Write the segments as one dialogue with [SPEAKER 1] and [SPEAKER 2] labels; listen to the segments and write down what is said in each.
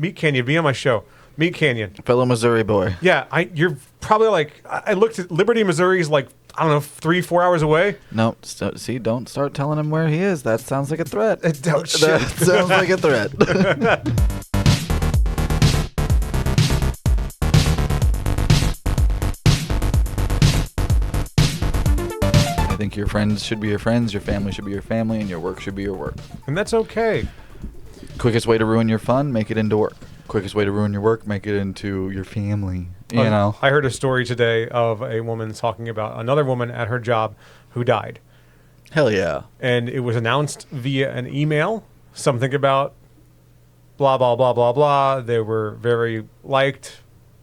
[SPEAKER 1] MeatCanyon, be on my show. MeatCanyon.
[SPEAKER 2] Fellow Missouri boy.
[SPEAKER 1] Yeah, you're probably like, I looked at Liberty, Missouri's like, I don't know, 3-4 hours away.
[SPEAKER 2] No, see, don't start telling him where he is. That sounds like a threat.
[SPEAKER 1] That
[SPEAKER 2] Sounds like a threat. I think your friends should be your friends, your family should be your family, and your work should be your work.
[SPEAKER 1] And that's okay.
[SPEAKER 2] Quickest way to ruin your fun, make it into work. Quickest way to ruin your work, make it into your family. You know?
[SPEAKER 1] I heard a story today of a woman talking about another woman at her job who died.
[SPEAKER 2] Hell yeah.
[SPEAKER 1] And it was announced via an email, something about blah, blah, blah, blah, blah. They were very liked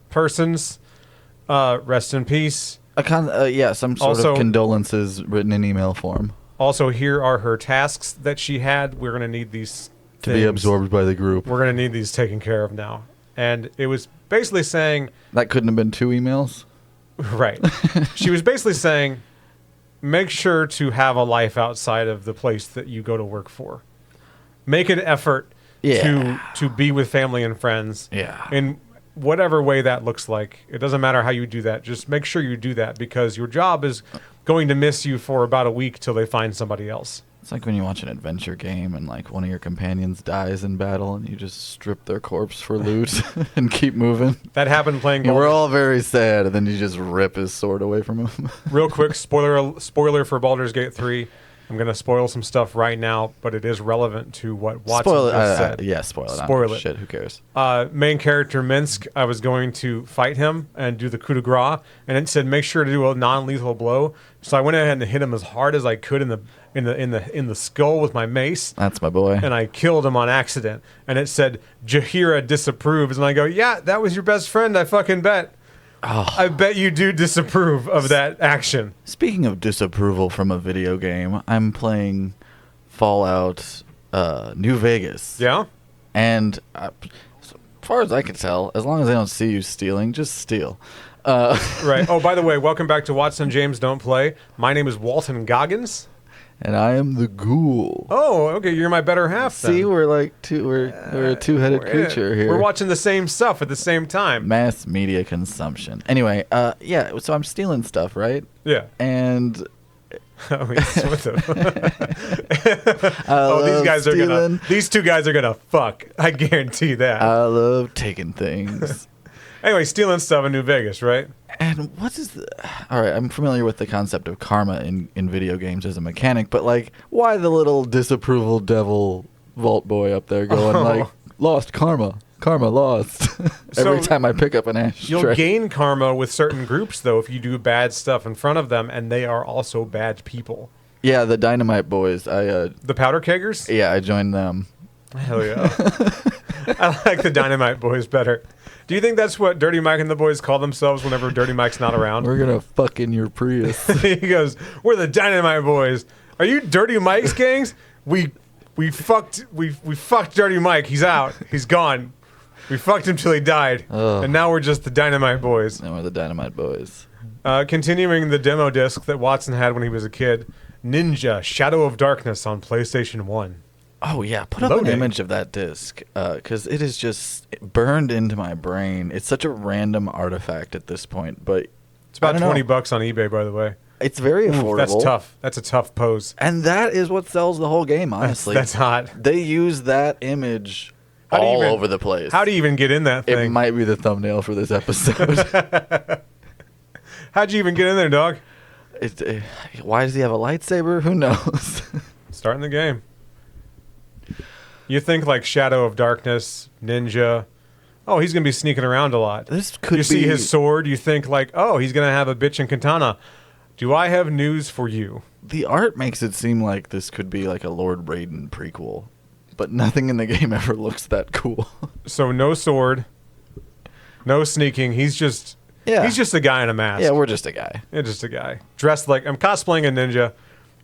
[SPEAKER 1] persons. Rest in peace.
[SPEAKER 2] Some sort of condolences written in email form.
[SPEAKER 1] Also, here are her tasks that she had. We're going to need these
[SPEAKER 2] to be absorbed by the group.
[SPEAKER 1] We're going to need these taken care of now. And it was basically saying...
[SPEAKER 2] That couldn't have been 2 emails?
[SPEAKER 1] Right. She was basically saying, make sure to have a life outside of the place that you go to work for. Make an effort to be with family and friends.
[SPEAKER 2] Yeah.
[SPEAKER 1] In whatever way that looks like. It doesn't matter how you do that. Just make sure you do that because your job is going to miss you for about a week till they find somebody else.
[SPEAKER 2] It's like when you watch an adventure game and like one of your companions dies in battle and you just strip their corpse for loot and keep moving.
[SPEAKER 1] That happened playing
[SPEAKER 2] We're all very sad, and then you just rip his sword away from him.
[SPEAKER 1] Real quick, spoiler for Baldur's Gate 3. I'm going to spoil some stuff right now, but it is relevant to what Watson just said.
[SPEAKER 2] Yeah, spoil it.
[SPEAKER 1] Spoil it.
[SPEAKER 2] Shit, who cares?
[SPEAKER 1] Main character Minsk, I was going to fight him and do the coup de grace, and it said make sure to do a non-lethal blow. So I went ahead and hit him as hard as I could in the skull with my mace.
[SPEAKER 2] That's my boy.
[SPEAKER 1] And I killed him on accident. And it said Jahira disapproves, and I go, yeah, that was your best friend. I fucking bet. Oh. I bet you do disapprove of that action.
[SPEAKER 2] Speaking of disapproval from a video game, I'm playing Fallout New Vegas.
[SPEAKER 1] Yeah?
[SPEAKER 2] And as far as I can tell, as long as they don't see you stealing, just steal.
[SPEAKER 1] Right. Oh, by the way, welcome back to Watson James Don't Play. My name is Walton Goggins.
[SPEAKER 2] And I am the ghoul.
[SPEAKER 1] Oh, okay. You're my better half then.
[SPEAKER 2] See, we're a two-headed creature here.
[SPEAKER 1] We're watching the same stuff at the same time.
[SPEAKER 2] Mass media consumption. Anyway, so I'm stealing stuff, right?
[SPEAKER 1] Yeah.
[SPEAKER 2] And
[SPEAKER 1] these two guys are gonna fuck. I guarantee that.
[SPEAKER 2] I love taking things.
[SPEAKER 1] Anyway, stealing stuff in New Vegas, right?
[SPEAKER 2] And what is all right, I'm familiar with the concept of karma in video games as a mechanic, but like, why the little disapproval devil vault boy up there going like, lost karma lost every time I pick up an ashtray?
[SPEAKER 1] You'll gain karma with certain groups, though, if you do bad stuff in front of them, and they are also bad people.
[SPEAKER 2] Yeah, the Dynamite Boys.
[SPEAKER 1] The Powder Keggers?
[SPEAKER 2] Yeah, I joined them.
[SPEAKER 1] Hell yeah. I like the Dynamite Boys better. Do you think that's what Dirty Mike and the boys call themselves whenever Dirty Mike's not around?
[SPEAKER 2] We're gonna fuck in your Prius.
[SPEAKER 1] He goes, "We're the Dynamite Boys. Are you Dirty Mike's gangs? We fucked Dirty Mike. He's out. He's gone. We fucked him till he died. And now we're just the Dynamite Boys."
[SPEAKER 2] Now we're the Dynamite Boys.
[SPEAKER 1] Continuing the demo disc that Watson had when he was a kid, Ninja: Shadow of Darkness on PlayStation 1.
[SPEAKER 2] Oh, yeah. Put up an image of that disc, because it is just burned into my brain. It's such a random artifact at this point, but
[SPEAKER 1] it's about $20 on eBay, by the way.
[SPEAKER 2] It's very affordable.
[SPEAKER 1] That's tough. That's a tough pose.
[SPEAKER 2] And that is what sells the whole game, honestly.
[SPEAKER 1] That's hot.
[SPEAKER 2] They use that image all over the place.
[SPEAKER 1] How do you even get in that thing?
[SPEAKER 2] It might be the thumbnail for this episode.
[SPEAKER 1] How'd you even get in there, dog?
[SPEAKER 2] Why does he have a lightsaber? Who knows?
[SPEAKER 1] Starting the game. You think like Shadow of Darkness, Ninja. Oh, he's going to be sneaking around a lot. You see his sword, you think like, oh, he's going to have a bitchin' katana. Do I have news for you?
[SPEAKER 2] The art makes it seem like this could be like a Lord Raiden prequel, but nothing in the game ever looks that cool.
[SPEAKER 1] So no sword, no sneaking. He's just a guy in a mask.
[SPEAKER 2] Yeah, we're just a guy.
[SPEAKER 1] Yeah, just a guy. Dressed like, I'm cosplaying a ninja,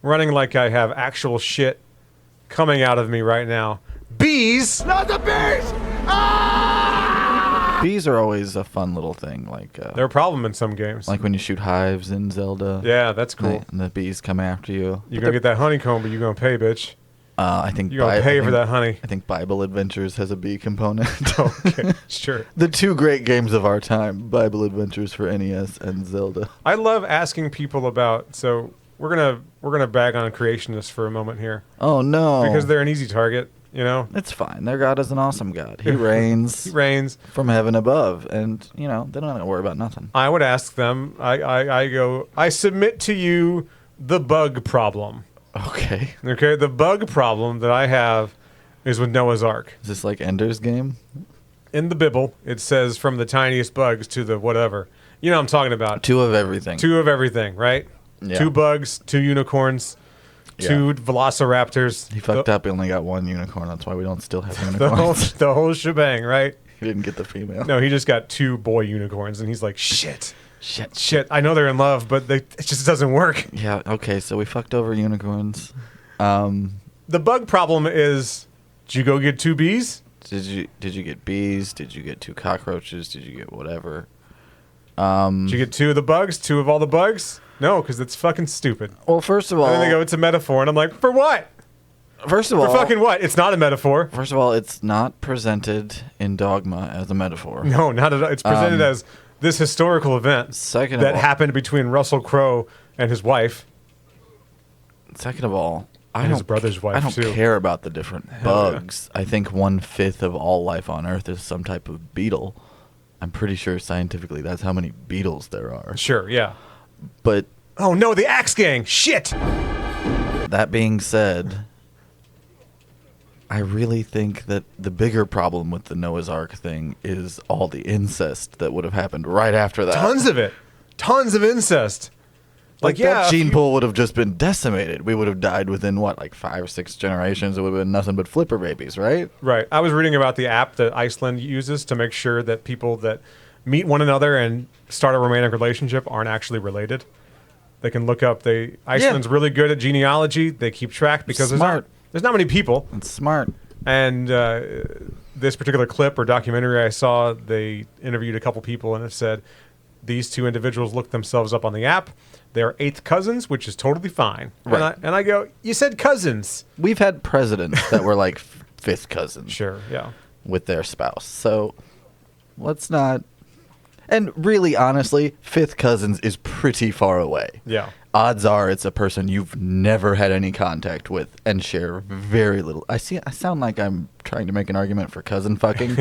[SPEAKER 1] running like I have actual shit coming out of me right now. Bees!
[SPEAKER 3] Not the bees! Ah!
[SPEAKER 2] Bees are always a fun little thing. Like
[SPEAKER 1] they're a problem in some games.
[SPEAKER 2] Like when you shoot hives in Zelda.
[SPEAKER 1] Yeah, that's cool.
[SPEAKER 2] And the bees come after you.
[SPEAKER 1] You're going to get that honeycomb, but you're going to pay, bitch.
[SPEAKER 2] I think
[SPEAKER 1] You're going to pay for that, honey.
[SPEAKER 2] I think Bible Adventures has a B component.
[SPEAKER 1] Okay, sure.
[SPEAKER 2] The two great games of our time, Bible Adventures for NES and Zelda.
[SPEAKER 1] I love asking people about, so we're gonna bag on creationists for a moment here.
[SPEAKER 2] Oh, no.
[SPEAKER 1] Because they're an easy target, you know?
[SPEAKER 2] It's fine. Their God is an awesome God. He reigns.
[SPEAKER 1] He reigns
[SPEAKER 2] from heaven above, and, they don't have to worry about nothing.
[SPEAKER 1] I would ask them, I submit to you the bug problem.
[SPEAKER 2] Okay.
[SPEAKER 1] Okay, the bug problem that I have is with Noah's Ark.
[SPEAKER 2] Is this like Ender's Game?
[SPEAKER 1] In the Bible, it says from the tiniest bugs to the whatever. You know what I'm talking about.
[SPEAKER 2] Two of everything,
[SPEAKER 1] right?
[SPEAKER 2] Yeah.
[SPEAKER 1] 2 bugs, 2 unicorns, 2 velociraptors.
[SPEAKER 2] He fucked up. He only got 1 unicorn. That's why we don't still have unicorns.
[SPEAKER 1] the whole shebang, right?
[SPEAKER 2] He didn't get the female.
[SPEAKER 1] No, he just got 2 boy unicorns, and he's like, shit. I know they're in love, but it just doesn't work.
[SPEAKER 2] Yeah, okay, so we fucked over unicorns.
[SPEAKER 1] The bug problem is, did you go get 2 bees?
[SPEAKER 2] Did you get bees? Did you get 2 cockroaches? Did you get whatever? Did
[SPEAKER 1] you get 2 of the bugs? 2 of all the bugs? No, because it's fucking stupid.
[SPEAKER 2] Well, first of all...
[SPEAKER 1] And then they go, it's a metaphor, and I'm like, for what?
[SPEAKER 2] First of all...
[SPEAKER 1] For fucking what? It's not a metaphor.
[SPEAKER 2] First of all, it's not presented in Dogma as a metaphor.
[SPEAKER 1] No, not at all. It's presented as this historical event that happened between Russell Crowe and his wife.
[SPEAKER 2] Second of all,
[SPEAKER 1] his brother's wife,
[SPEAKER 2] I don't
[SPEAKER 1] too.
[SPEAKER 2] care about the different bugs. Yeah. I think 1/5 of all life on Earth is some type of beetle. I'm pretty sure scientifically that's how many beetles there are.
[SPEAKER 1] Sure, yeah.
[SPEAKER 2] But...
[SPEAKER 1] Oh, no, the Axe Gang! Shit!
[SPEAKER 2] That being said... I really think that the bigger problem with the Noah's Ark thing is all the incest that would have happened right after that.
[SPEAKER 1] Tons of it. Tons of incest.
[SPEAKER 2] Like that gene pool would have just been decimated. We would have died within, 5 or 6 generations. It would have been nothing but flipper babies, right?
[SPEAKER 1] Right. I was reading about the app that Iceland uses to make sure that people that meet one another and start a romantic relationship aren't actually related. They can look up. Iceland's really good at genealogy. They keep track because there's not many people.
[SPEAKER 2] It's smart.
[SPEAKER 1] And this particular clip or documentary I saw, they interviewed a couple people, and it said these 2 individuals looked themselves up on the app. They're 8th cousins, which is totally fine.
[SPEAKER 2] Right.
[SPEAKER 1] And I go, you said cousins.
[SPEAKER 2] We've had presidents that were like 5th cousins.
[SPEAKER 1] Sure, yeah.
[SPEAKER 2] With their spouse. So let's not... And really, honestly, 5th cousins is pretty far away.
[SPEAKER 1] Yeah.
[SPEAKER 2] Odds are it's a person you've never had any contact with and share very little. I sound like I'm trying to make an argument for cousin fucking.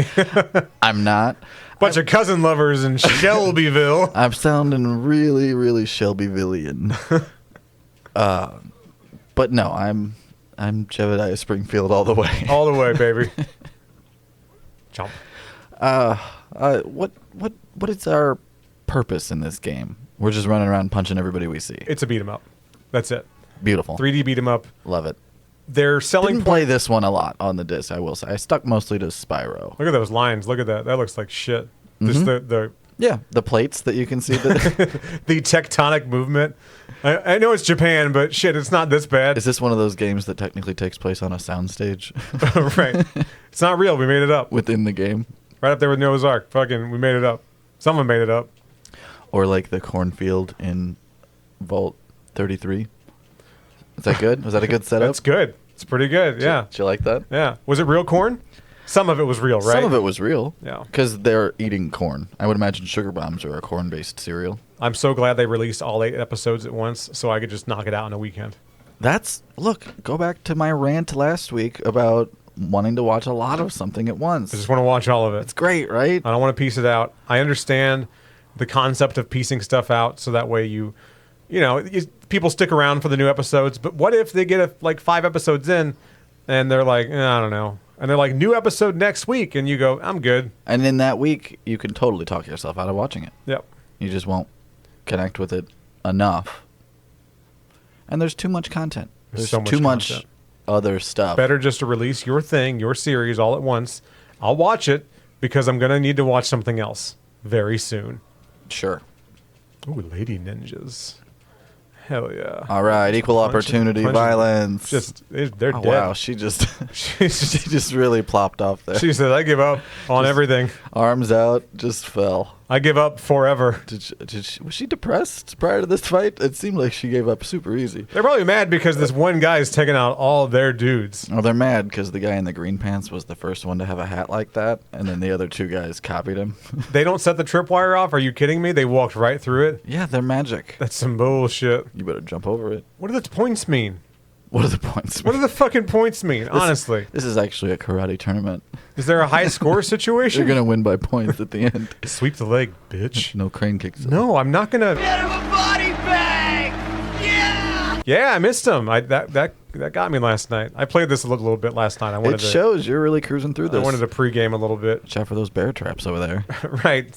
[SPEAKER 2] I'm not.
[SPEAKER 1] Bunch of cousin lovers in Shelbyville.
[SPEAKER 2] I'm sounding really, really Shelbyvillian. But no, I'm Jebediah Springfield all the way.
[SPEAKER 1] All the way, baby. Chomp.
[SPEAKER 2] What is our purpose in this game? We're just running around punching everybody we see.
[SPEAKER 1] It's a beat 'em up. That's it.
[SPEAKER 2] Beautiful.
[SPEAKER 1] 3D beat 'em up.
[SPEAKER 2] Love it.
[SPEAKER 1] They're selling.
[SPEAKER 2] Didn't play this one a lot on the disc, I will say. I stuck mostly to Spyro.
[SPEAKER 1] Look at those lines. Look at that. That looks like shit. Just
[SPEAKER 2] the plates that you can see.
[SPEAKER 1] The tectonic movement. I know it's Japan, but shit, it's not this bad.
[SPEAKER 2] Is this one of those games that technically takes place on a soundstage?
[SPEAKER 1] Right. It's not real. We made it up.
[SPEAKER 2] Within the game.
[SPEAKER 1] Right up there with Noah's Ark. Fucking, we made it up. Someone made it up.
[SPEAKER 2] Or like the cornfield in Vault 33. Is that good? Was that a good setup?
[SPEAKER 1] That's good. It's pretty good, yeah.
[SPEAKER 2] Did you like that?
[SPEAKER 1] Yeah. Was it real corn? Some of it was real, right?
[SPEAKER 2] Some of it was real.
[SPEAKER 1] Yeah.
[SPEAKER 2] Because they're eating corn. I would imagine Sugar Bombs are a corn-based cereal.
[SPEAKER 1] I'm so glad they released all 8 episodes at once so I could just knock it out in a weekend.
[SPEAKER 2] Look, go back to my rant last week about wanting to watch a lot of something at once.
[SPEAKER 1] I just want to watch all of it.
[SPEAKER 2] It's great, right?
[SPEAKER 1] I don't want to piece it out. I understand the concept of piecing stuff out so that way people stick around for the new episodes, but what if they get 5 episodes in and they're like, I don't know. And they're like, new episode next week, and you go, I'm good.
[SPEAKER 2] And in that week, you can totally talk yourself out of watching it.
[SPEAKER 1] Yep.
[SPEAKER 2] You just won't connect with it enough. And there's too much content. There's
[SPEAKER 1] so much
[SPEAKER 2] too
[SPEAKER 1] content.
[SPEAKER 2] much other stuff.
[SPEAKER 1] Better just to release your thing, your series all at once. I'll watch it because I'm going to need to watch something else very soon.
[SPEAKER 2] Sure.
[SPEAKER 1] Ooh, lady ninjas. Hell yeah.
[SPEAKER 2] All right, equal opportunity violence.
[SPEAKER 1] They're dead.
[SPEAKER 2] Wow, she just really plopped off there.
[SPEAKER 1] She said, I give up on everything.
[SPEAKER 2] Arms out, just fell.
[SPEAKER 1] I give up forever.
[SPEAKER 2] Was she depressed prior to this fight? It seemed like she gave up super easy.
[SPEAKER 1] They're probably mad because this one guy is taking out all their dudes.
[SPEAKER 2] Oh, they're mad because the guy in the green pants was the first one to have a hat like that, and then the other two guys copied him.
[SPEAKER 1] They don't set the tripwire off? Are you kidding me? They walked right through it?
[SPEAKER 2] Yeah, they're magic.
[SPEAKER 1] That's some bullshit.
[SPEAKER 2] You better jump over it.
[SPEAKER 1] What do the points mean?
[SPEAKER 2] What are the points?
[SPEAKER 1] What do the fucking points mean, honestly?
[SPEAKER 2] This is actually a karate tournament.
[SPEAKER 1] Is there a high score situation?
[SPEAKER 2] You're going to win by points at the end.
[SPEAKER 1] Sweep the leg, bitch.
[SPEAKER 2] No crane kicks.
[SPEAKER 1] No, I'm not going to...
[SPEAKER 3] Get him a body bag! Yeah!
[SPEAKER 1] Yeah, I missed him. That got me last night. I played this a little bit last night.
[SPEAKER 2] It shows you're really cruising through this.
[SPEAKER 1] I wanted to pregame a little bit.
[SPEAKER 2] Watch out for those bear traps over there.
[SPEAKER 1] Right.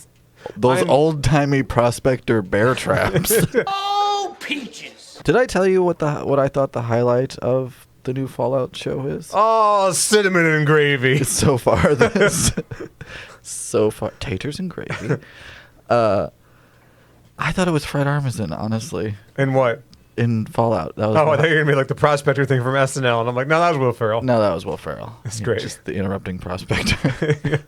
[SPEAKER 2] Those old-timey prospector bear traps.
[SPEAKER 3] Oh, peaches!
[SPEAKER 2] Did I tell you what I thought the highlight of the new Fallout show is?
[SPEAKER 1] Oh, cinnamon and gravy.
[SPEAKER 2] So far, taters and gravy. I thought it was Fred Armisen, honestly.
[SPEAKER 1] And what?
[SPEAKER 2] In Fallout. That was
[SPEAKER 1] I thought you were going to be like the prospector thing from SNL. And I'm like, no, that was Will Ferrell.
[SPEAKER 2] No, that was Will Ferrell.
[SPEAKER 1] That's great.
[SPEAKER 2] Just the interrupting prospector.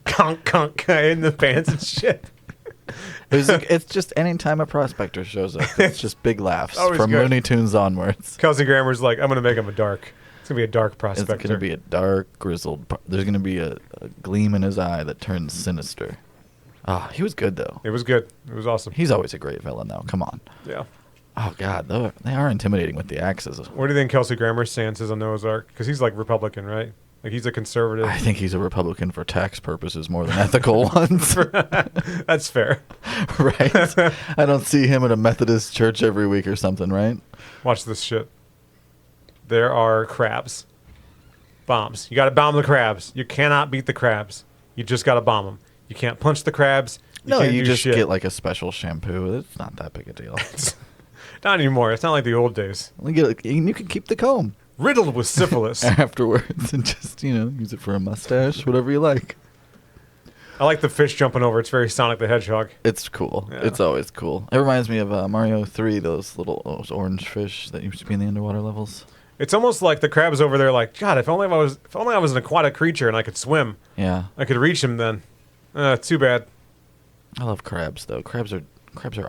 [SPEAKER 1] Conk, conk, in the pants and shit.
[SPEAKER 2] It's just any time a prospector shows up, it's just big laughs from
[SPEAKER 1] good.
[SPEAKER 2] Looney Tunes onwards.
[SPEAKER 1] Kelsey Grammer's like, I'm going to make him a dark. It's going to be a dark prospector.
[SPEAKER 2] It's going to be a dark, grizzled... There's going to be a gleam in his eye that turns sinister. Ah, he was good, though.
[SPEAKER 1] It was good. It was awesome.
[SPEAKER 2] He's always a great villain, though. Come on.
[SPEAKER 1] Yeah.
[SPEAKER 2] Oh, God. They are intimidating with the axes.
[SPEAKER 1] What do you think Kelsey Grammer's stance is on Noah's Ark? Because he's like Republican, right? Like he's a conservative.
[SPEAKER 2] I think he's a Republican for tax purposes more than ethical ones.
[SPEAKER 1] That's fair.
[SPEAKER 2] Right? I don't see him at a Methodist church every week or something, right?
[SPEAKER 1] Watch this shit. There are crabs. Bombs. You got to bomb the crabs. You cannot beat the crabs. You just got to bomb them. You can't punch the crabs.
[SPEAKER 2] You just get like a special shampoo. It's not that big a deal.
[SPEAKER 1] Not anymore. It's not like the old days.
[SPEAKER 2] You can keep the comb.
[SPEAKER 1] Riddled with syphilis.
[SPEAKER 2] Afterwards, and just, use it for a mustache, whatever you like.
[SPEAKER 1] I like the fish jumping over. It's very Sonic the Hedgehog.
[SPEAKER 2] It's cool.
[SPEAKER 1] Yeah.
[SPEAKER 2] It's always cool. It reminds me of Mario 3, those orange fish that used to be in the underwater levels.
[SPEAKER 1] It's almost like the crabs over there like, God, if only I was an aquatic creature and I could swim.
[SPEAKER 2] Yeah.
[SPEAKER 1] I could reach him then. Too bad.
[SPEAKER 2] I love crabs, though. Crabs are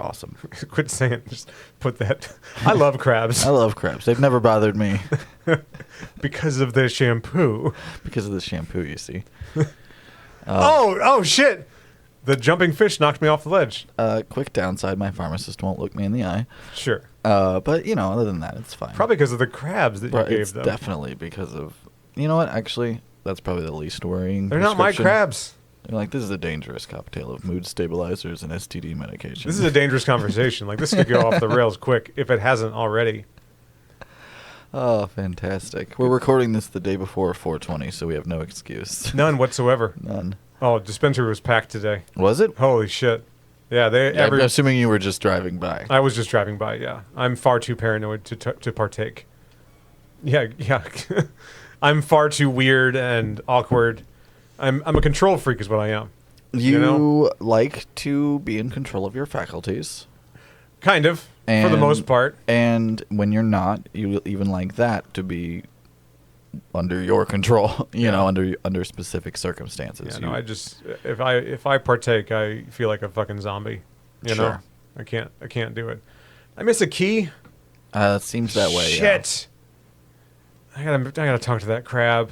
[SPEAKER 2] awesome.
[SPEAKER 1] Quit saying it. Just put that. I love crabs.
[SPEAKER 2] I love crabs. They've never bothered me.
[SPEAKER 1] Because of the shampoo.
[SPEAKER 2] Because of the shampoo, you see.
[SPEAKER 1] Oh, shit. The jumping fish knocked me off the ledge.
[SPEAKER 2] Quick downside, my pharmacist won't look me in the eye.
[SPEAKER 1] Sure.
[SPEAKER 2] But, other than that, it's fine.
[SPEAKER 1] Probably because of the crabs that you gave them.
[SPEAKER 2] Definitely because of... You know what? Actually, that's probably the least worrying.
[SPEAKER 1] They're not my crabs.
[SPEAKER 2] They're like, this is a dangerous cocktail of mood stabilizers and STD medication.
[SPEAKER 1] This is a dangerous conversation. Like, this could go off the rails quick if it hasn't already.
[SPEAKER 2] Oh, fantastic. We're recording this the day before 420, so we have no excuse.
[SPEAKER 1] None whatsoever.
[SPEAKER 2] None.
[SPEAKER 1] Oh, dispensary was packed today.
[SPEAKER 2] Was it?
[SPEAKER 1] Holy shit. Yeah,
[SPEAKER 2] I'm assuming you were just driving by.
[SPEAKER 1] I was just driving by, yeah. I'm far too paranoid to partake. Yeah. I'm far too weird and awkward. I'm a control freak is what I am.
[SPEAKER 2] You like to be in control of your faculties.
[SPEAKER 1] Kind of, for the most part. And
[SPEAKER 2] when you're not, you even like that to be under your control, under specific circumstances.
[SPEAKER 1] Yeah, I just if I partake, I feel like a fucking zombie. You know? I can't do it. I miss a key.
[SPEAKER 2] It seems that way.
[SPEAKER 1] Shit. Yeah. I gotta talk to that crab.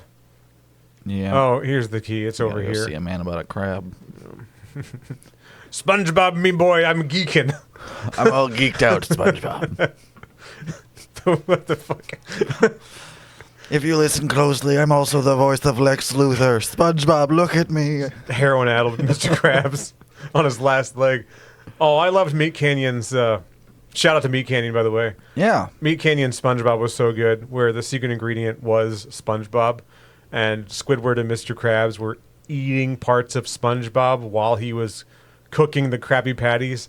[SPEAKER 2] Yeah.
[SPEAKER 1] Oh, here's the key. It's over here.
[SPEAKER 2] See a man about a crab.
[SPEAKER 1] SpongeBob, me boy, I'm geeking.
[SPEAKER 2] I'm all geeked out, SpongeBob.
[SPEAKER 1] What the fuck?
[SPEAKER 2] If you listen closely, I'm also the voice of Lex Luthor. SpongeBob, look at me.
[SPEAKER 1] Heroin-addled Mr. Krabs on his last leg. Oh, I loved MeatCanyon's... shout out to MeatCanyon, by the way.
[SPEAKER 2] Yeah.
[SPEAKER 1] MeatCanyon SpongeBob was so good, where the secret ingredient was SpongeBob, and Squidward and Mr. Krabs were eating parts of SpongeBob while he was cooking the Krabby Patties.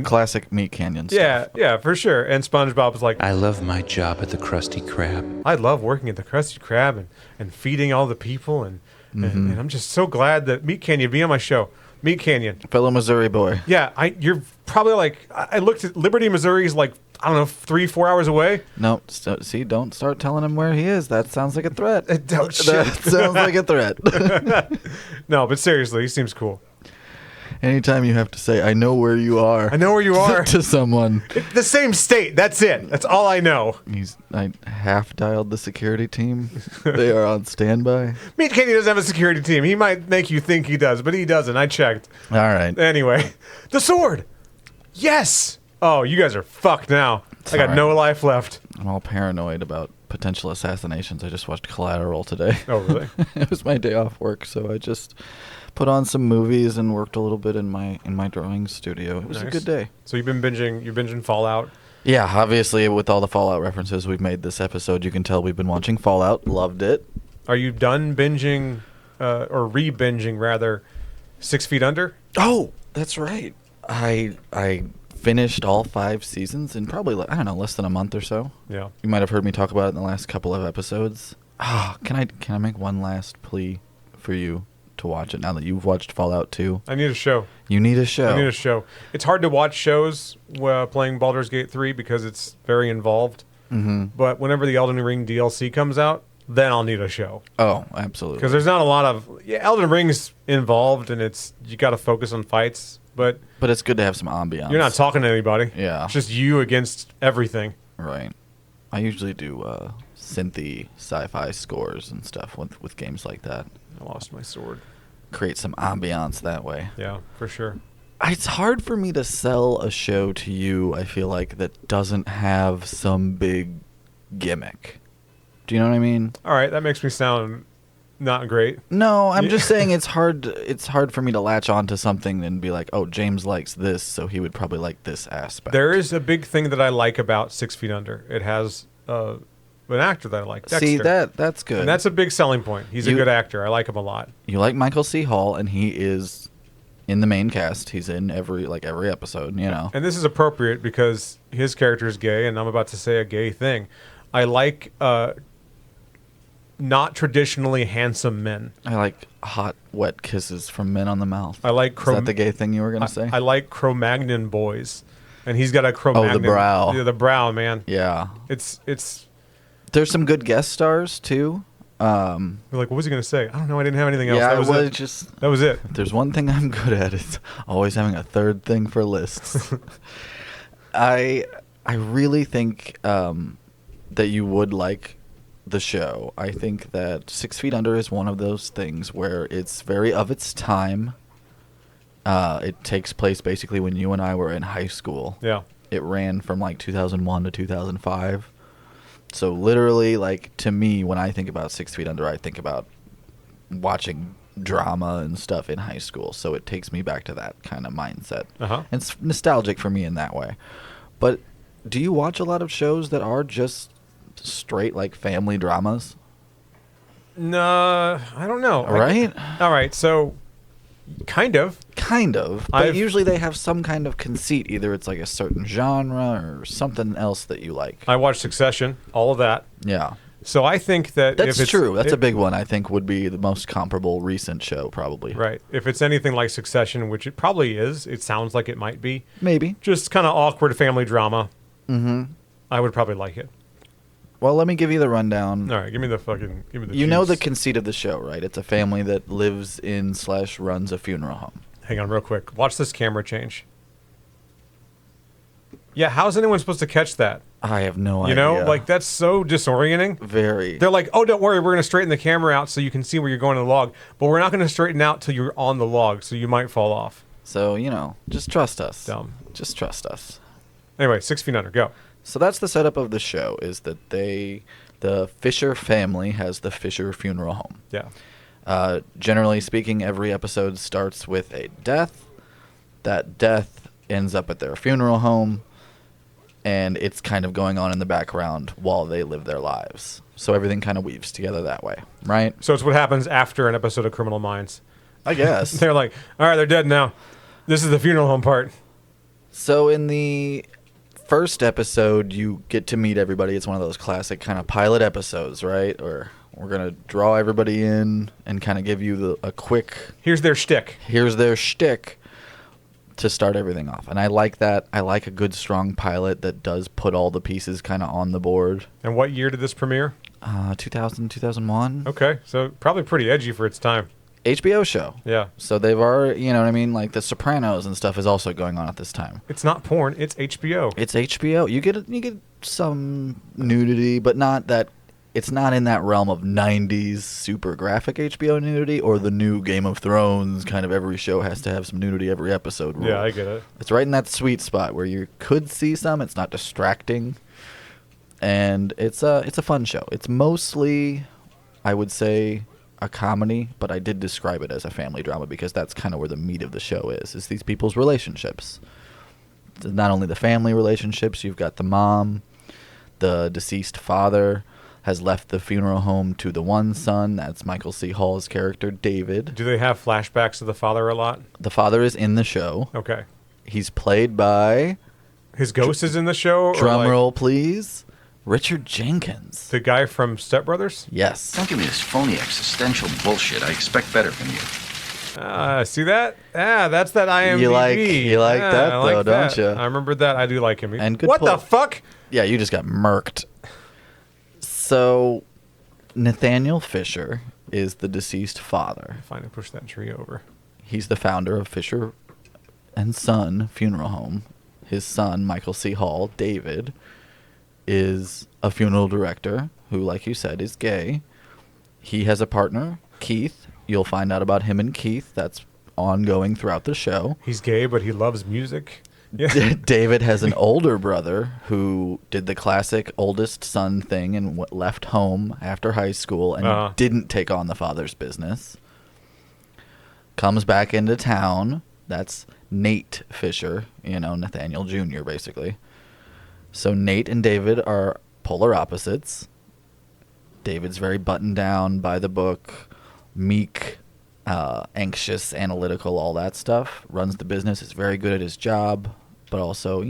[SPEAKER 2] Classic MeatCanyon stuff.
[SPEAKER 1] Yeah, for sure. And SpongeBob was like,
[SPEAKER 4] I love my job at the Krusty Krab.
[SPEAKER 1] I love working at the Krusty Krab and feeding all the people, and I'm just so glad that MeatCanyon be on my show. MeatCanyon.
[SPEAKER 2] Fellow Missouri boy.
[SPEAKER 1] Yeah, you're probably like, I looked at Liberty, Missouri's like, I don't know, 3-4 hours away.
[SPEAKER 2] No, see, don't start telling him where he is. That sounds like a threat.
[SPEAKER 1] That
[SPEAKER 2] sounds like a threat.
[SPEAKER 1] No, but seriously, he seems cool.
[SPEAKER 2] Anytime you have to say, I know where you are.
[SPEAKER 1] I know where you are.
[SPEAKER 2] To someone.
[SPEAKER 1] The same state. That's it. That's all I know.
[SPEAKER 2] I half dialed the security team. They are on standby.
[SPEAKER 1] MeatCanyon doesn't have a security team. He might make you think he does, but he doesn't. I checked.
[SPEAKER 2] All right.
[SPEAKER 1] Anyway, the sword. Yes. Oh, you guys are fucked now. I got
[SPEAKER 2] Sorry.
[SPEAKER 1] no life left.
[SPEAKER 2] I'm all paranoid about potential assassinations. I just watched Collateral today.
[SPEAKER 1] Oh, really?
[SPEAKER 2] It was my day off work, so I just put on some movies and worked a little bit in my drawing studio. It was a
[SPEAKER 1] Nice.
[SPEAKER 2] good day.
[SPEAKER 1] So you're binging Fallout.
[SPEAKER 2] Yeah, obviously with all the Fallout references we've made this episode, you can tell we've been watching Fallout. Loved it.
[SPEAKER 1] Are you done binging, or re-binging rather, 6 Feet Under?
[SPEAKER 2] Oh, that's right. I finished all 5 seasons in probably, less than a month or so.
[SPEAKER 1] Yeah.
[SPEAKER 2] You might have heard me talk about it in the last couple of episodes. Can I make one last plea for you to watch it now that you've watched Fallout 2?
[SPEAKER 1] I need a show.
[SPEAKER 2] You need a show.
[SPEAKER 1] I need a show. It's hard to watch shows playing Baldur's Gate 3 because it's very involved.
[SPEAKER 2] Mm-hmm.
[SPEAKER 1] But whenever the Elden Ring DLC comes out, then I'll need a show.
[SPEAKER 2] Oh, absolutely.
[SPEAKER 1] Because there's not a lot of... Yeah, Elden Ring's involved, and you got to focus on fights, but
[SPEAKER 2] it's good to have some ambiance.
[SPEAKER 1] you're not talking to anybody.
[SPEAKER 2] Yeah.
[SPEAKER 1] It's just you against everything.
[SPEAKER 2] Right. I usually do synthy sci-fi scores and stuff with games like that.
[SPEAKER 1] I lost my sword.
[SPEAKER 2] Create some ambiance that way.
[SPEAKER 1] Yeah, for sure.
[SPEAKER 2] It's hard for me to sell a show to you, I feel like, that doesn't have some big gimmick. Do you know what I mean?
[SPEAKER 1] All right, that makes me sound not great.
[SPEAKER 2] No, I'm just saying it's hard for me to latch on to something and be like, oh, James likes this, so he would probably like this aspect.
[SPEAKER 1] There is a big thing that I like about 6 Feet Under. It has an actor that I like, Dexter.
[SPEAKER 2] See, that's good.
[SPEAKER 1] And that's a big selling point. He's a good actor. I like him a lot.
[SPEAKER 2] You like Michael C. Hall, and he is in the main cast. He's in every episode, you know.
[SPEAKER 1] And this is appropriate because his character is gay, and I'm about to say a gay thing. I like not traditionally handsome men.
[SPEAKER 2] I like hot, wet kisses from men on the mouth.
[SPEAKER 1] I like
[SPEAKER 2] Is that the gay thing you were going to say?
[SPEAKER 1] I like Cro-Magnon boys. And he's got a Cro-Magnon.
[SPEAKER 2] Oh, the brow.
[SPEAKER 1] Yeah, the brow, man.
[SPEAKER 2] Yeah.
[SPEAKER 1] It's
[SPEAKER 2] There's some good guest stars, too.
[SPEAKER 1] like, what was he going to say? I don't know. I didn't have anything else.
[SPEAKER 2] Yeah,
[SPEAKER 1] that was it.
[SPEAKER 2] just...
[SPEAKER 1] That was it.
[SPEAKER 2] If there's one thing I'm good at, it's always having a third thing for lists. I really think that you would like the show. I think that 6 Feet Under is one of those things where it's very of its time. It takes place basically when you and I were in high school.
[SPEAKER 1] Yeah.
[SPEAKER 2] It ran from like 2001 to 2005. So literally, like, to me, when I think about 6 Feet Under, I think about watching drama and stuff in high school. So it takes me back to that kind of mindset.
[SPEAKER 1] Uh-huh.
[SPEAKER 2] It's nostalgic for me in that way. But do you watch a lot of shows that are just straight, like, family dramas?
[SPEAKER 1] No, I don't know.
[SPEAKER 2] Right?
[SPEAKER 1] All right, so kind of.
[SPEAKER 2] Kind of. But usually they have some kind of conceit. Either it's like a certain genre or something else that you like.
[SPEAKER 1] I watched Succession, all of that.
[SPEAKER 2] Yeah.
[SPEAKER 1] So I think that
[SPEAKER 2] That's
[SPEAKER 1] if it's
[SPEAKER 2] true. That's a big one. I think would be the most comparable recent show, probably.
[SPEAKER 1] Right. If it's anything like Succession, which it probably is, it sounds like it might be.
[SPEAKER 2] Maybe.
[SPEAKER 1] Just kind of awkward family drama.
[SPEAKER 2] Mm-hmm.
[SPEAKER 1] I would probably like it.
[SPEAKER 2] Well, let me give you the rundown.
[SPEAKER 1] All right, give me the
[SPEAKER 2] You know the
[SPEAKER 1] juice.
[SPEAKER 2] conceit of the show, right? It's a family that lives in / runs a funeral home.
[SPEAKER 1] Hang on real quick. Watch this camera change. Yeah, how's anyone supposed to catch that?
[SPEAKER 2] I have no idea.
[SPEAKER 1] You know, like that's so disorienting.
[SPEAKER 2] Very.
[SPEAKER 1] They're like, oh, don't worry, we're going to straighten the camera out so you can see where you're going in the log. But we're not going to straighten out till you're on the log, so you might fall off.
[SPEAKER 2] So, you know, just trust us.
[SPEAKER 1] Dumb.
[SPEAKER 2] Just trust us.
[SPEAKER 1] Anyway, 6 Feet Under, go.
[SPEAKER 2] So that's the setup of the show, is that the Fisher family has the Fisher funeral home.
[SPEAKER 1] Yeah.
[SPEAKER 2] Generally speaking, every episode starts with a death. That death ends up at their funeral home, and it's kind of going on in the background while they live their lives. So everything kind of weaves together that way, right?
[SPEAKER 1] So it's what happens after an episode of Criminal Minds.
[SPEAKER 2] I guess.
[SPEAKER 1] They're like, all right, they're dead now. This is the funeral home part.
[SPEAKER 2] So in the first episode, you get to meet everybody. It's one of those classic kind of pilot episodes, right? Or we're going to draw everybody in and kind of give you a quick...
[SPEAKER 1] Here's their shtick.
[SPEAKER 2] Here's their shtick to start everything off. And I like that. I like a good, strong pilot that does put all the pieces kind of on the board.
[SPEAKER 1] And what year did this premiere?
[SPEAKER 2] 2000, 2001.
[SPEAKER 1] Okay, so probably pretty edgy for its time.
[SPEAKER 2] HBO show.
[SPEAKER 1] Yeah.
[SPEAKER 2] So they've already, you know what I mean? Like The Sopranos and stuff is also going on at this time.
[SPEAKER 1] It's not porn. It's HBO.
[SPEAKER 2] It's HBO. You get some nudity, but not that. It's not in that realm of 90s super graphic HBO nudity or the new Game of Thrones kind of every show has to have some nudity every episode rule.
[SPEAKER 1] Yeah, I get it.
[SPEAKER 2] It's right in that sweet spot where you could see some. It's not distracting, and it's a fun show. It's mostly, I would say, a comedy, but I did describe it as a family drama because that's kind of where the meat of the show is these people's relationships. Not only the family relationships, you've got the mom, the deceased father has left the funeral home to the one son. That's Michael C. Hall's character, David.
[SPEAKER 1] Do they have flashbacks of the father a lot?
[SPEAKER 2] The father is in the show.
[SPEAKER 1] Okay.
[SPEAKER 2] He's played by...
[SPEAKER 1] His ghost is in the show?
[SPEAKER 2] Drum roll, please. Richard Jenkins.
[SPEAKER 1] The guy from Step Brothers?
[SPEAKER 2] Yes.
[SPEAKER 5] Don't give me this phony existential bullshit. I expect better from you.
[SPEAKER 1] See that? That's that IMDb.
[SPEAKER 2] You like that, though, don't you?
[SPEAKER 1] I remember that. I do like him.
[SPEAKER 2] And good
[SPEAKER 1] what
[SPEAKER 2] pull.
[SPEAKER 1] the fuck?
[SPEAKER 2] Yeah, you just got murked. So, Nathaniel Fisher is the deceased father.
[SPEAKER 1] Finally push that tree over.
[SPEAKER 2] He's the founder of Fisher and Son Funeral Home. His son, Michael C. Hall, David, is a funeral director who, like you said, is gay. He has a partner, Keith. You'll find out about him and Keith. That's ongoing throughout the show.
[SPEAKER 1] He's gay, but he loves music. Yeah.
[SPEAKER 2] David has an older brother who did the classic oldest son thing and left home after high school and didn't take on the father's business. Comes back into town. That's Nate Fisher, Nathaniel Jr., basically. So Nate and David are polar opposites. David's very buttoned down by the book, meek, anxious, analytical, all that stuff. Runs the business, is very good at his job, but also,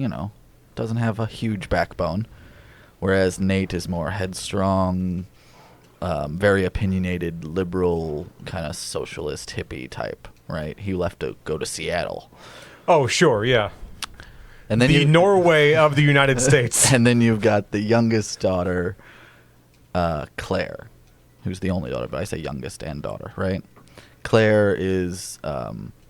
[SPEAKER 2] doesn't have a huge backbone. Whereas Nate is more headstrong, very opinionated, liberal, kind of socialist hippie type, right? He left to go to Seattle.
[SPEAKER 1] Oh, sure, yeah.
[SPEAKER 2] And then
[SPEAKER 1] the Norway of the United States.
[SPEAKER 2] And then you've got the youngest daughter, Claire, who's the only daughter, but I say youngest and daughter, right? Claire is...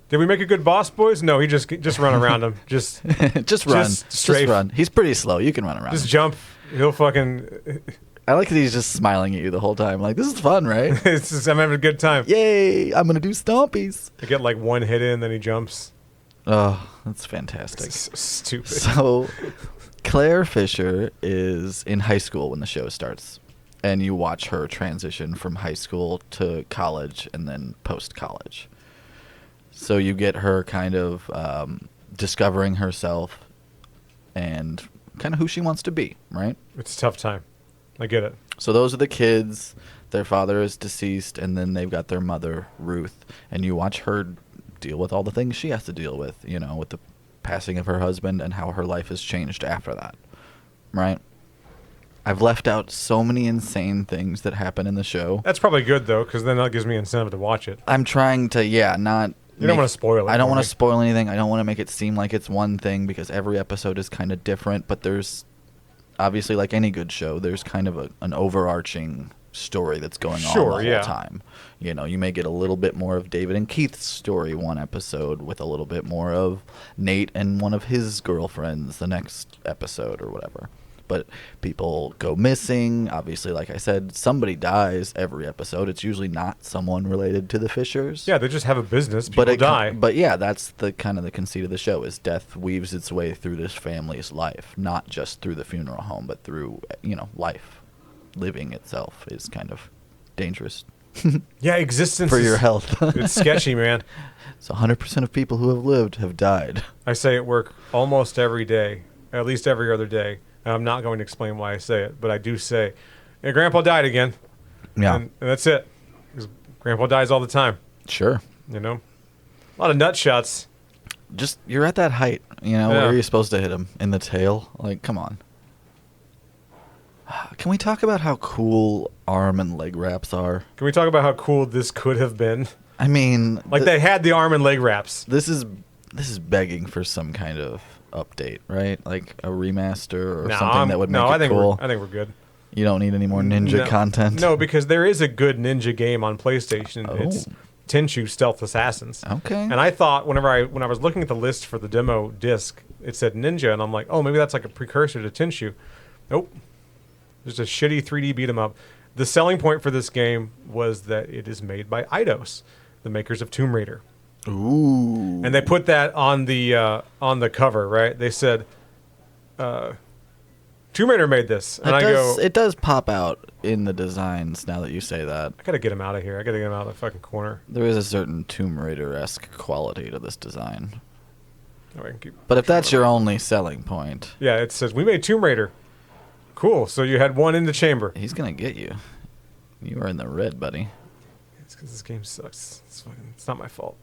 [SPEAKER 1] Did we make a good boss, boys? No, he just run around him. Just
[SPEAKER 2] run.
[SPEAKER 1] Just
[SPEAKER 2] run. He's pretty slow. You can run around
[SPEAKER 1] Just
[SPEAKER 2] him.
[SPEAKER 1] jump. He'll fucking...
[SPEAKER 2] I like that he's just smiling at you the whole time. Like, this is fun, right?
[SPEAKER 1] I'm having a good time.
[SPEAKER 2] Yay! I'm going to do stompies.
[SPEAKER 1] I get like one hit in, then he jumps.
[SPEAKER 2] Oh, that's fantastic.
[SPEAKER 1] It's so stupid.
[SPEAKER 2] So, Claire Fisher is in high school when the show starts. And you watch her transition from high school to college and then post-college. So you get her kind of discovering herself and kind of who she wants to be, right?
[SPEAKER 1] It's a tough time. I get it.
[SPEAKER 2] So those are the kids. Their father is deceased, and then they've got their mother, Ruth. And you watch her deal with all the things she has to deal with, with the passing of her husband and how her life has changed after that, right? I've left out so many insane things that happen in the show.
[SPEAKER 1] That's probably good, though, because then that gives me incentive to watch it.
[SPEAKER 2] I'm trying to, not...
[SPEAKER 1] You don't want to spoil it.
[SPEAKER 2] I don't want to spoil anything. I don't want to make it seem like it's one thing because every episode is kind of different. But there's, obviously, like any good show, there's kind of an overarching story that's going on the whole time. You may get a little bit more of David and Keith's story one episode with a little bit more of Nate and one of his girlfriends the next episode or whatever. But people go missing. Obviously, like I said, somebody dies every episode. It's usually not someone related to the Fishers.
[SPEAKER 1] Yeah, they just have a business. People die.
[SPEAKER 2] But yeah, that's the kind of the conceit of the show is death weaves its way through this family's life, not just through the funeral home, but through life. Living itself is kind of dangerous.
[SPEAKER 1] Yeah, existence
[SPEAKER 2] for your health.
[SPEAKER 1] It's sketchy, man.
[SPEAKER 2] So 100% of people who have lived have died.
[SPEAKER 1] I say at work almost every day, at least every other day. And I'm not going to explain why I say it, but I do say, "Hey, Grandpa died again."
[SPEAKER 2] Yeah,
[SPEAKER 1] and that's it. Because Grandpa dies all the time.
[SPEAKER 2] Sure.
[SPEAKER 1] A lot of nut shots.
[SPEAKER 2] Just you're at that height. Where are you supposed to hit him? In the tail? Like, come on. Can we talk about how cool arm and leg wraps are?
[SPEAKER 1] Can we talk about how cool this could have been?
[SPEAKER 2] I mean,
[SPEAKER 1] they had the arm and leg wraps.
[SPEAKER 2] This is begging for some kind of update, right? Like a remaster or something that would make it cool.
[SPEAKER 1] I think we're good.
[SPEAKER 2] You don't need any more ninja content?
[SPEAKER 1] No, because there is a good ninja game on PlayStation.
[SPEAKER 2] Oh.
[SPEAKER 1] It's Tenchu Stealth Assassins.
[SPEAKER 2] Okay.
[SPEAKER 1] And I thought when I was looking at the list for the demo disc, it said Ninja, and I'm like, oh, maybe that's like a precursor to Tenchu. Nope. Just a shitty 3D beat 'em up. The selling point for this game was that it is made by Eidos, the makers of Tomb Raider.
[SPEAKER 2] Ooh.
[SPEAKER 1] And they put that on the cover, right? They said, Tomb Raider made this. And
[SPEAKER 2] It does pop out in the designs now that you say that.
[SPEAKER 1] I gotta get him out of here. I gotta get him out of the fucking corner.
[SPEAKER 2] There is a certain Tomb Raider-esque quality to this design.
[SPEAKER 1] Oh, I can keep
[SPEAKER 2] But if that's your only selling point,
[SPEAKER 1] yeah, it says, we made Tomb Raider. Cool. So you had one in the chamber.
[SPEAKER 2] he's going to get you. You are in the red, buddy.
[SPEAKER 1] It's because this game sucks. It's not my fault.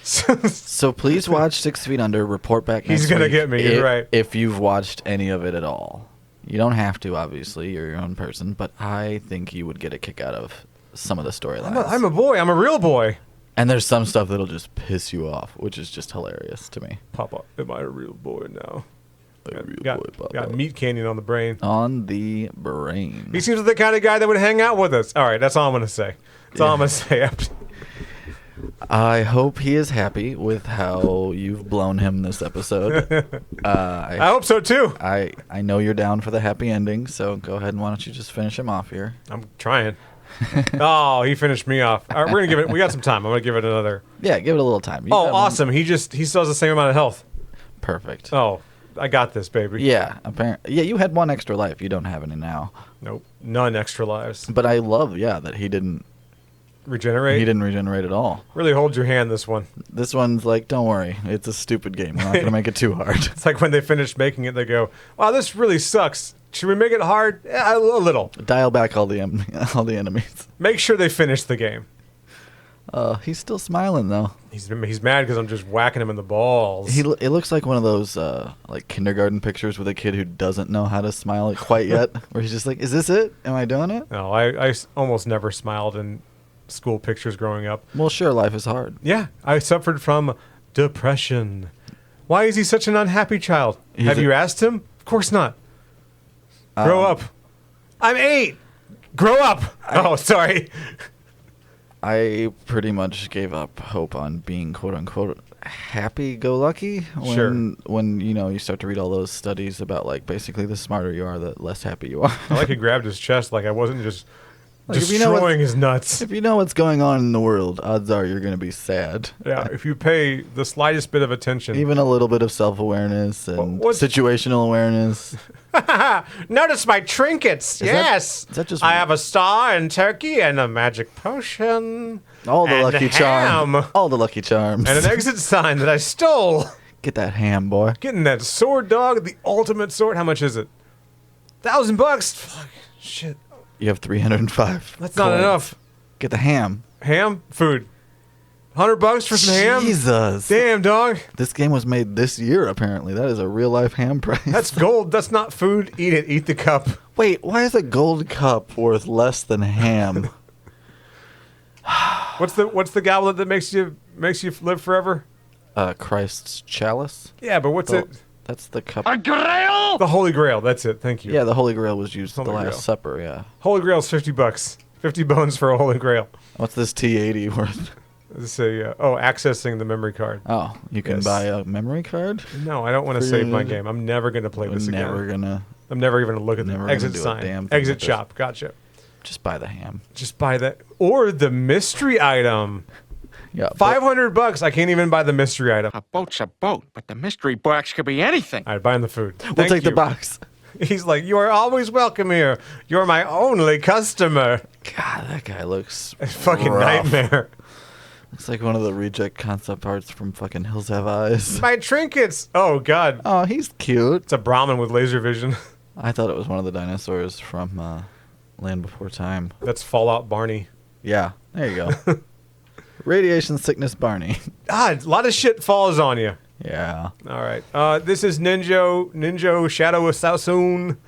[SPEAKER 2] So please watch 6 Feet Under. Report back next
[SPEAKER 1] He's gonna
[SPEAKER 2] week
[SPEAKER 1] get me, you're right.
[SPEAKER 2] If you've watched any of it at all. You don't have to, obviously. You're your own person. But I think you would get a kick out of some of the storylines.
[SPEAKER 1] I'm a boy. I'm a real boy.
[SPEAKER 2] And there's some stuff that'll just piss you off, which is just hilarious to me.
[SPEAKER 1] Papa, am I a real boy now?
[SPEAKER 2] Got
[SPEAKER 1] Got MeatCanyon on the brain.
[SPEAKER 2] on the brain.
[SPEAKER 1] He seems like the kind of guy that would hang out with us. All right, that's all I'm going to say. That's all I'm going to say.
[SPEAKER 2] I hope he is happy with how you've blown him this episode.
[SPEAKER 1] I hope so, too.
[SPEAKER 2] I know you're down for the happy ending, so go ahead and why don't you just finish him off here?
[SPEAKER 1] I'm trying. Oh, he finished me off. All right, we're going to give it, we got some time. I'm going to give it another.
[SPEAKER 2] Yeah, give it a little time. You
[SPEAKER 1] Oh,
[SPEAKER 2] got one-
[SPEAKER 1] awesome. He still has the same amount of health.
[SPEAKER 2] Perfect.
[SPEAKER 1] Oh, I got this, baby.
[SPEAKER 2] Yeah, apparently. Yeah, you had one extra life. You don't have any now.
[SPEAKER 1] Nope. None extra lives.
[SPEAKER 2] But I love, that he didn't
[SPEAKER 1] Regenerate?
[SPEAKER 2] He didn't regenerate at all.
[SPEAKER 1] Really hold your hand, this one.
[SPEAKER 2] This one's like, don't worry, it's a stupid game. We're not gonna make it too hard.
[SPEAKER 1] It's like when they finish making it, they go, wow, this really sucks. Should we make it hard? Yeah, a little.
[SPEAKER 2] Dial back all the enemies.
[SPEAKER 1] Make sure they finish the game.
[SPEAKER 2] He's still smiling though.
[SPEAKER 1] He's mad because I'm just whacking him in the balls.
[SPEAKER 2] It looks like one of those like kindergarten pictures with a kid who doesn't know how to smile quite yet, where he's just like, "Is this it? Am I doing it?"
[SPEAKER 1] No, I almost never smiled in school pictures growing up.
[SPEAKER 2] Well, sure, life is hard.
[SPEAKER 1] Yeah, I suffered from depression. Why is he such an unhappy child? Have you asked him? Of course not. Grow up. I'm 8. Grow up. Oh, sorry.
[SPEAKER 2] I pretty much gave up hope on being quote unquote happy-go-lucky when you start to read all those studies about like basically the smarter you are, the less happy you are.
[SPEAKER 1] I like he grabbed his chest like I wasn't just
[SPEAKER 2] Like,
[SPEAKER 1] destroying his nuts.
[SPEAKER 2] If you know what's going on in the world, odds are you're going to be sad.
[SPEAKER 1] Yeah, if you pay the slightest bit of attention.
[SPEAKER 2] Even a little bit of self-awareness and situational awareness.
[SPEAKER 1] Notice my trinkets. Yes.
[SPEAKER 2] Is that just
[SPEAKER 1] I have a star and turkey and a magic potion.
[SPEAKER 2] All the
[SPEAKER 1] and
[SPEAKER 2] lucky
[SPEAKER 1] ham.
[SPEAKER 2] charms. All the lucky charms.
[SPEAKER 1] And an exit sign that I stole.
[SPEAKER 2] Get that ham, boy.
[SPEAKER 1] Getting that sword, dog. The ultimate sword. How much is it? $1,000. Fuck. Shit.
[SPEAKER 2] You have 305.
[SPEAKER 1] That's not enough.
[SPEAKER 2] Get the ham.
[SPEAKER 1] Ham? Food. $100 for some ham?
[SPEAKER 2] Jesus.
[SPEAKER 1] Damn, dog.
[SPEAKER 2] This game was made this year, apparently. That is a real-life ham price.
[SPEAKER 1] That's gold. That's not food. Eat it. Eat the cup.
[SPEAKER 2] Wait, why is a gold cup worth less than ham?
[SPEAKER 1] What's the goblet that makes you live forever?
[SPEAKER 2] Christ's chalice?
[SPEAKER 1] Yeah, but what's it?
[SPEAKER 2] That's the cup.
[SPEAKER 3] A grail?
[SPEAKER 1] The Holy Grail. That's it. Thank you.
[SPEAKER 2] Yeah, the Holy Grail was used at the
[SPEAKER 1] Holy
[SPEAKER 2] Last
[SPEAKER 1] Grail.
[SPEAKER 2] Supper, yeah.
[SPEAKER 1] Holy Grail's $50. 50 bones for a Holy Grail.
[SPEAKER 2] What's this T80 worth?
[SPEAKER 1] This accessing the memory card.
[SPEAKER 2] Oh, you can
[SPEAKER 1] Yes.
[SPEAKER 2] buy a memory card?
[SPEAKER 1] No, I don't want to
[SPEAKER 2] For
[SPEAKER 1] save my
[SPEAKER 2] your-
[SPEAKER 1] game. I'm never going to play this again.
[SPEAKER 2] Never gonna.
[SPEAKER 1] I'm never even going to look at the
[SPEAKER 2] Never gonna
[SPEAKER 1] exit
[SPEAKER 2] do a
[SPEAKER 1] sign.
[SPEAKER 2] damn thing
[SPEAKER 1] Exit
[SPEAKER 2] with this.
[SPEAKER 1] shop. Gotcha.
[SPEAKER 2] Just buy the ham.
[SPEAKER 1] Just buy that. Or the mystery item.
[SPEAKER 2] Yeah.
[SPEAKER 1] $500. I can't even buy the mystery item.
[SPEAKER 3] A boat's a boat, but the mystery box could be anything.
[SPEAKER 1] All right, buying the food.
[SPEAKER 2] We'll
[SPEAKER 1] Thank
[SPEAKER 2] take the
[SPEAKER 1] you.
[SPEAKER 2] box.
[SPEAKER 1] He's like, you are always welcome here. You're my only customer.
[SPEAKER 2] God, that guy looks
[SPEAKER 1] Fucking
[SPEAKER 2] rough.
[SPEAKER 1] nightmare.
[SPEAKER 2] Looks like one of the reject concept arts from fucking Hills Have Eyes.
[SPEAKER 1] My trinkets. Oh, God.
[SPEAKER 2] Oh, he's cute.
[SPEAKER 1] It's a Brahmin with laser vision.
[SPEAKER 2] I thought it was one of the dinosaurs from Land Before Time.
[SPEAKER 1] That's Fallout Barney.
[SPEAKER 2] Yeah, there you go. Radiation sickness Barney.
[SPEAKER 1] Ah, a lot of shit falls on you.
[SPEAKER 2] Yeah.
[SPEAKER 1] All right. This is Ninja Shadow Assassin.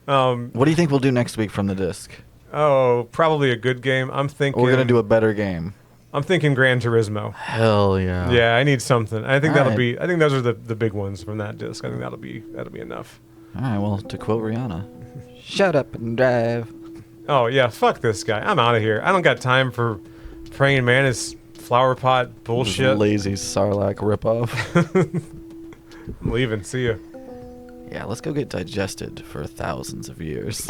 [SPEAKER 2] What do you think we'll do next week from the disc?
[SPEAKER 1] Oh, probably a good game. I'm thinking
[SPEAKER 2] We're gonna do a better game.
[SPEAKER 1] I'm thinking Gran Turismo.
[SPEAKER 2] Hell yeah.
[SPEAKER 1] Yeah, I need something. I think
[SPEAKER 2] All
[SPEAKER 1] that'll
[SPEAKER 2] right.
[SPEAKER 1] be. I think those are the big ones from that disc. I think that'll be enough.
[SPEAKER 2] All right. Well, to quote Rihanna, shut up and drive.
[SPEAKER 1] Oh yeah, fuck this guy. I'm out of here. I don't got time for praying mantis flower pot bullshit.
[SPEAKER 2] This lazy Sarlacc ripoff.
[SPEAKER 1] I'm leaving. See ya.
[SPEAKER 2] Yeah, let's go get digested for thousands of years.